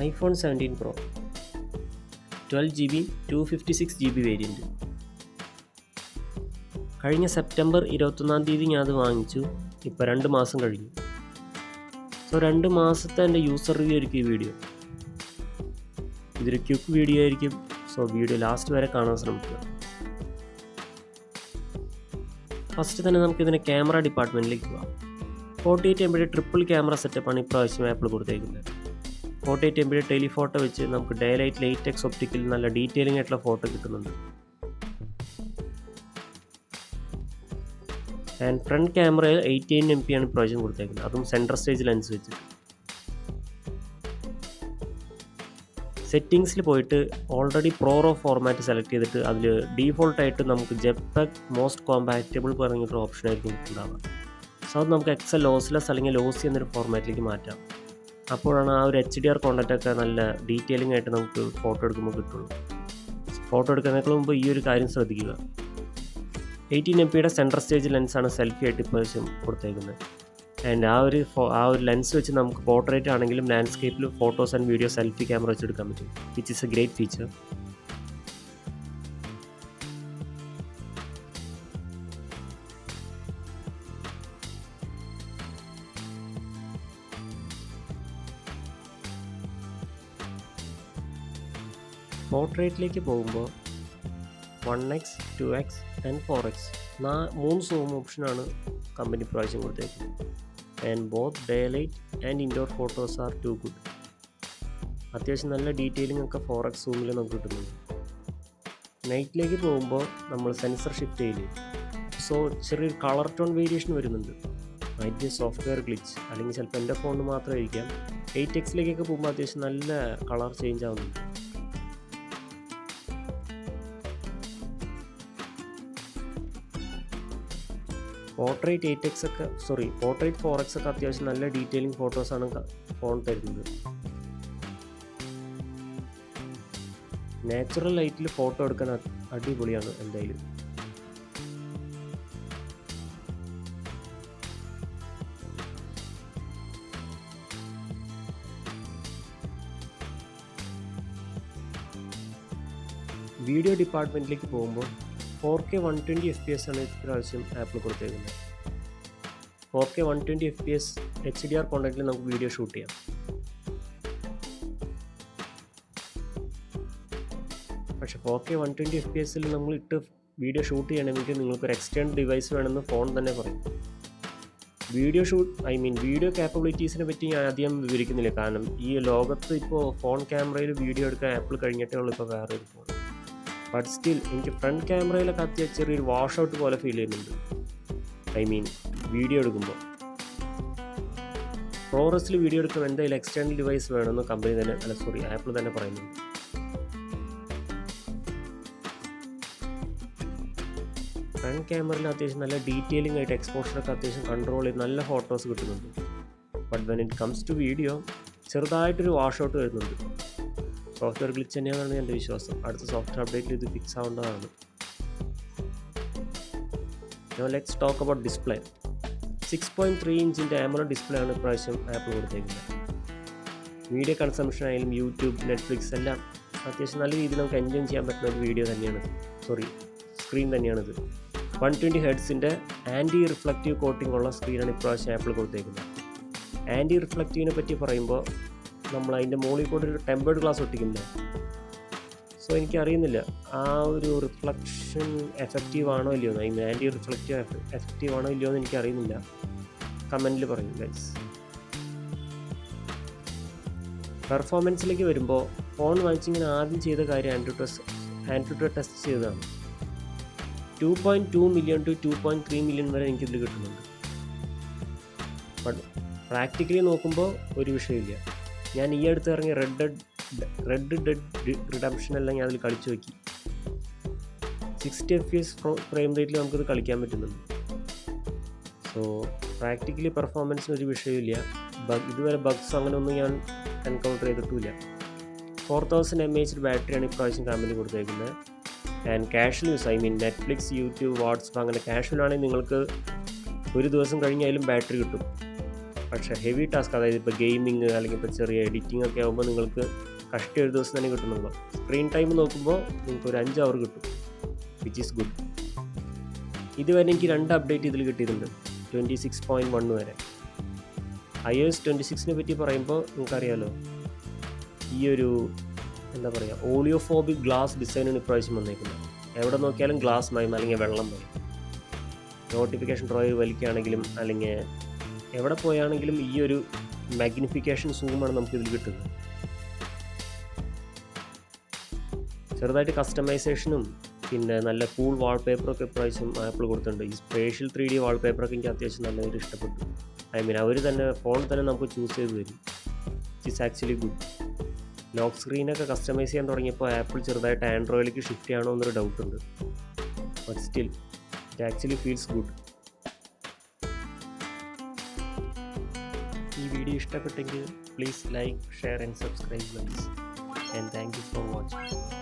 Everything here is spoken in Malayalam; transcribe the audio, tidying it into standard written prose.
iPhone 17 Pro 12GB 256GB variant. കഴിഞ്ഞ സെപ്റ്റംബർ 21 ഞാൻ അത് വാങ്ങിച്ചു. ഇപ്പോൾ 2 മാസം കഴിഞ്ഞു. സോ 2 മാസത്തെ എൻ്റെ യൂസർ റിവ്യൂ ആയിരിക്കും ഈ വീഡിയോ. ഇതൊരു ക്വിക്ക് വീഡിയോ ആയിരിക്കും. സോ വീഡിയോ ലാസ്റ്റ് വരെ കാണാൻ ശ്രമിക്കുക. ഫസ്റ്റ് തന്നെ നമുക്കിതിൻ്റെ ക്യാമറ ഡിപ്പാർട്ട്മെൻറ്റിലേക്ക് പോകാം. 48 MB ട്രിപ്പിൾ ക്യാമറ സെറ്റപ്പാണ് ഇപ്രാവശ്യം ആപ്പിൾ കൊടുത്തേക്കുന്നത്. 48 MB ടെലിഫോട്ടോ വെച്ച് നമുക്ക് ഡേലൈറ്റ് ലേറ്റക്സ് ഒപ്റ്റിക്കൽ നല്ല ഡീറ്റെയിലിംഗ് ആയിട്ടുള്ള ഫോട്ടോ കിട്ടുന്നുണ്ട്. ആൻഡ് ഫ്രണ്ട് ക്യാമറയിൽ 18 MP ആണ് ഇപ്രാവശ്യം കൊടുത്തേക്കുന്നത്, അതും സെൻട്രൽ സ്റ്റേജ് ലെൻസ് വെച്ചിട്ട്. സെറ്റിങ്സിൽ പോയിട്ട് ഓൾറെഡി പ്രോറോ ഫോർമാറ്റ് സെലക്ട് ചെയ്തിട്ട് അതിൽ ഡീഫോൾട്ടായിട്ട് നമുക്ക് ജെപെഗ് മോസ്റ്റ് കോമ്പാറ്റബിൾ പറഞ്ഞിട്ടൊരു ഓപ്ഷൻ ആയിരിക്കും ഉണ്ടാവുക. സോ അത് നമുക്ക് എക്സൽ ലോസ്ലെസ് അല്ലെങ്കിൽ ലോസി എന്നൊരു ഫോർമാറ്റിലേക്ക് മാറ്റാം. അപ്പോഴാണ് ആ ഒരു HDR കോണ്ടൻറ്റൊക്കെ നല്ല ഡീറ്റെയിലിംഗ് ആയിട്ട് നമുക്ക് ഫോട്ടോ എടുക്കുമ്പോൾ കിട്ടുള്ളൂ. ഫോട്ടോ എടുക്കുന്നതിനേക്കാൾ മുമ്പ് ഈ ഒരു കാര്യം ശ്രദ്ധിക്കുക. 18 MP സെൻട്രൽ സ്റ്റേജ് ലെൻസാണ് സെൽഫി ആയിട്ട് ഇപ്രാവശ്യം കൊടുത്തേക്കുന്നത്. ആൻഡ് ആ ഒരു ലെൻസ് വെച്ച് നമുക്ക് പോർട്രേറ്റ് ആണെങ്കിലും ലാൻഡ്സ്കേപ്പിലും photos and video selfie camera വെച്ച് എടുക്കാൻ പറ്റും, which is a great feature. പോർട്രേറ്റിലേക്ക് പോകുമ്പോൾ 1x, 2x and 4x 3 zoom ഓപ്ഷനാണ് കമ്പനി പ്രാവശ്യം കൊടുത്തേക്കുന്നത്. And both daylight and indoor photos are too good. അത്യാവശ്യം നല്ല ഡീറ്റെയിലിംഗ് ഒക്കെ 4x സൂമിൽ നമുക്ക് കിട്ടുന്നുണ്ട്. നൈറ്റിലേക്ക് പോകുമ്പോൾ നമ്മൾ സെൻസർ ഷിഫ്റ്റ് ചെയ്യില്ലേ, സോ ചെറിയൊരു കളർ ടോൺ വേരിയേഷൻ വരുന്നുണ്ട്. അതിൻ്റെ സോഫ്റ്റ്വെയർ ഗ്ലിച്ച് അല്ലെങ്കിൽ ചിലപ്പോൾ എൻ്റെ ഫോണിന് മാത്രമായിരിക്കാം. 8x പോകുമ്പോൾ അത്യാവശ്യം നല്ല കളർ ചേഞ്ച് ആവുന്നുണ്ട്. പോർട്രേറ്റ് 4x ഒക്കെ അത്യാവശ്യം നല്ല ഡീറ്റെയിലിംഗ് ഫോട്ടോസാണ് ഫോൺ തരുന്നത്. നാച്ചുറൽ ലൈറ്റിൽ ഫോട്ടോ എടുക്കാൻ അടിപൊളിയാണ് എന്തായാലും. വീഡിയോ ഡിപ്പാർട്ട്മെൻറ്റിലേക്ക് പോകുമ്പോൾ 4K 120 FPS ആണ് ഇപ്രാവശ്യം ആപ്പിൾ കൊടുത്തേക്കുന്നത്. 4K 120 FPS HDR കോണ്ടന്റിൽ നമുക്ക് വീഡിയോ ഷൂട്ട് ചെയ്യാം. പക്ഷേ 4K 120 FPS നമ്മൾ ഇട്ട് വീഡിയോ ഷൂട്ട് ചെയ്യണമെങ്കിൽ നിങ്ങൾക്കൊരു എക്സ്റ്റേണൽ ഡിവൈസ് വേണമെന്ന് ഫോൺ തന്നെ പറയും. വീഡിയോ ക്യാപ്പബിലിറ്റീസിനെ പറ്റി ഞാൻ അധികം വിവരിക്കുന്നില്ല, കാരണം ഈ ലോകത്ത് ഇപ്പോൾ ഫോൺ ക്യാമറയിൽ വീഡിയോ എടുക്കാൻ ആപ്പിൾ കഴിഞ്ഞിട്ടേ ഉള്ളൂ ഇപ്പോൾ വേറെ ഒരു ഫോൺ. ബട്ട് സ്റ്റിൽ എനിക്ക് ഫ്രണ്ട് ക്യാമറയിലൊക്കെ അത്യാവശ്യം ചെറിയൊരു വാഷ് ഔട്ട് പോലെ ഫീൽ ചെയ്യുന്നുണ്ട്. വീഡിയോ എടുക്കുമ്പോൾ പ്രോറസിൽ വീഡിയോ എടുക്കുമ്പോൾ എന്തായാലും എക്സ്റ്റേണൽ ഡിവൈസ് വേണമെന്ന് കമ്പനി തന്നെ ആപ്പിൾ തന്നെ പറയുന്നുണ്ട്. ഫ്രണ്ട് ക്യാമറയിൽ അത്യാവശ്യം നല്ല ഡീറ്റെയിലിംഗ് ആയിട്ട് എക്സ്പോഷറൊക്കെ അത്യാവശ്യം കൺട്രോൾ ചെയ്ത് നല്ല ഫോട്ടോസ് കിട്ടുന്നുണ്ട്. But when it comes to video ചെറുതായിട്ടൊരു വാഷ് ഔട്ട് വരുന്നുണ്ട്. സോഫ്റ്റ്വെയർ ഗ്ലിച്ച് തന്നെയാണെന്നാണ് എൻ്റെ വിശ്വാസം. അടുത്ത സോഫ്റ്റ്വെയർ അപ്ഡേറ്റിൽ ഇത് ഫിക്സ് ആവേണ്ടതാണ്. Now let's talk about display. 6.3 ഇഞ്ചിൻ്റെ AMOLED ഡിസ്പ്ലേ ആണ് ഇപ്രാവശ്യം ആപ്പിൾ കൊടുത്തേക്കുന്നത്. വീഡിയോ കൺസംഷൻ ആയാലും യൂട്യൂബ്, നെറ്റ്ഫ്ലിക്സ് എല്ലാം അത്യാവശ്യം നല്ല രീതിയിൽ നമുക്ക് എൻജോയ് ചെയ്യാൻ പറ്റുന്ന ഒരു സ്ക്രീൻ തന്നെയാണിത്. 120 ഹെർട്സിൻ്റെ ആൻറ്റി റിഫ്ലക്റ്റീവ് കോട്ടിംഗ് ഉള്ള സ്ക്രീനാണ് ഇപ്രാവശ്യം ആപ്പിൾ കൊടുത്തേക്കുന്നത്. ആൻറ്റി റിഫ്ലക്റ്റീവിനെ പറ്റി പറയുമ്പോൾ നമ്മൾ അതിൻ്റെ മുകളിൽ കൂടെ ഒരു ടെമ്പേർഡ് ഗ്ലാസ് ഒട്ടിക്കുന്നില്ല. സോ എനിക്കറിയുന്നില്ല ആ ഒരു റിഫ്ലക്ഷൻ എഫക്റ്റീവ് ആണോ ഇല്ലയോ എന്ന്, ആൻറ്റി റിഫ്ലക്റ്റീവ് എഫക്റ്റീവ് ആണോ ഇല്ലയോ എന്ന് എനിക്കറിയുന്നില്ല. കമൻറ്റിൽ പറയും ഗൈസ്. പെർഫോമൻസിലേക്ക് വരുമ്പോൾ ഫോൺ വാങ്ങിച്ചിങ്ങനെ ആദ്യം ചെയ്ത കാര്യം ആൻഡ്രോയിഡ് ടെസ്റ്റ് ചെയ്തതാണ്. 2.2 മില്യൺ to 2.3 മില്യൺ വരെ എനിക്കിതിൽ കിട്ടുന്നുണ്ട്. ബട്ട് പ്രാക്ടിക്കലി നോക്കുമ്പോൾ ഒരു വിഷയമില്ല. ഞാൻ ഈ അടുത്ത് ഇറങ്ങിയ റെഡ് ഡെഡ് റിഡംപ്ഷൻ എല്ലാം ഞാൻ അതിൽ കളിച്ചു നോക്കി. 60 FPS ഫ്രെയിം റേറ്റിൽ നമുക്കിത് കളിക്കാൻ പറ്റുന്നുണ്ട്. സോ പ്രാക്ടിക്കലി പെർഫോമൻസിന് ഒരു വിഷയമില്ല. ഇതുവരെ ബഗ്സ് അങ്ങനെ ഒന്നും ഞാൻ എൻകൗണ്ടർ ചെയ്തിട്ടില്ല. 4000 mAh ബാറ്ററിയാണ് ഇപ്രാവശ്യം കമ്പനി കൊടുത്തേക്കുന്നത്. And casual use Netflix, YouTube, WhatsApp അങ്ങനെ കാഷ്വൽ ആണെങ്കിൽ നിങ്ങൾക്ക് ഒരു ദിവസം കഴിഞ്ഞാലും ബാറ്ററി കിട്ടും. പക്ഷേ ഹെവി ടാസ്ക്, അതായത് ഇപ്പോൾ ഗെയിമിങ് അല്ലെങ്കിൽ ഇപ്പോൾ ചെറിയ എഡിറ്റിംഗ് ഒക്കെ ആകുമ്പോൾ നിങ്ങൾക്ക് കഷ്ടി ഒരു ദിവസം തന്നെ കിട്ടുന്നുള്ളൂ. സ്ക്രീൻ ടൈം നോക്കുമ്പോൾ നിങ്ങൾക്ക് ഒരു 5 അവർ കിട്ടും, വിച്ച് ഈസ് ഗുഡ്. ഇതുവരെ എനിക്ക് 2 അപ്ഡേറ്റ് ഇതിൽ കിട്ടിയിട്ടുണ്ട്, 26.1 വരെ. iOS 26 പറ്റി പറയുമ്പോൾ നിങ്ങൾക്കറിയാമല്ലോ, ഈ ഒരു എന്താ പറയുക, ഓളിയോഫോബിക് ഗ്ലാസ് ഡിസൈനാണ് ഇപ്രാവശ്യം വന്നേക്കുന്നത്. എവിടെ നോക്കിയാലും ഗ്ലാസ് മയം അല്ലെങ്കിൽ വെള്ളം മയം. നോട്ടിഫിക്കേഷൻ ഡ്രോയർ വലിക്കുകയാണെങ്കിലും അല്ലെങ്കിൽ എവിടെ പോയാണെങ്കിലും ഈ ഒരു മാഗ്നിഫിക്കേഷൻ സൂമാണ് നമുക്കിതിൽ കിട്ടുന്നത്. ചെറുതായിട്ട് കസ്റ്റമൈസേഷനും പിന്നെ നല്ല കൂൾ വാൾപേപ്പറൊക്കെ ഇപ്രാവശ്യം ആപ്പിൾ കൊടുത്തിട്ടുണ്ട്. ഈ സ്പേഷ്യൽ 3D വാൾപേപ്പറൊക്കെ എനിക്ക് അത്യാവശ്യം നല്ലതായിട്ട് ഇഷ്ടപ്പെട്ടു. അവർ തന്നെ ഫോണിൽ തന്നെ നമുക്ക് ചൂസ് ചെയ്ത് തരും. It's actually good. ലോക്ക് സ്ക്രീനൊക്കെ കസ്റ്റമൈസ് ചെയ്യാൻ തുടങ്ങിയപ്പോൾ ആപ്പിൾ ചെറുതായിട്ട് ആൻഡ്രോയിഡിലേക്ക് ഷിഫ്റ്റ് ചെയ്യണോ എന്നൊരു ഡൗട്ടുണ്ട്. But still it actually feels good. ഈ വീഡിയോ ഇഷ്ടപ്പെട്ടെങ്കിൽ please like, share and subscribe guys, and thank you for watching.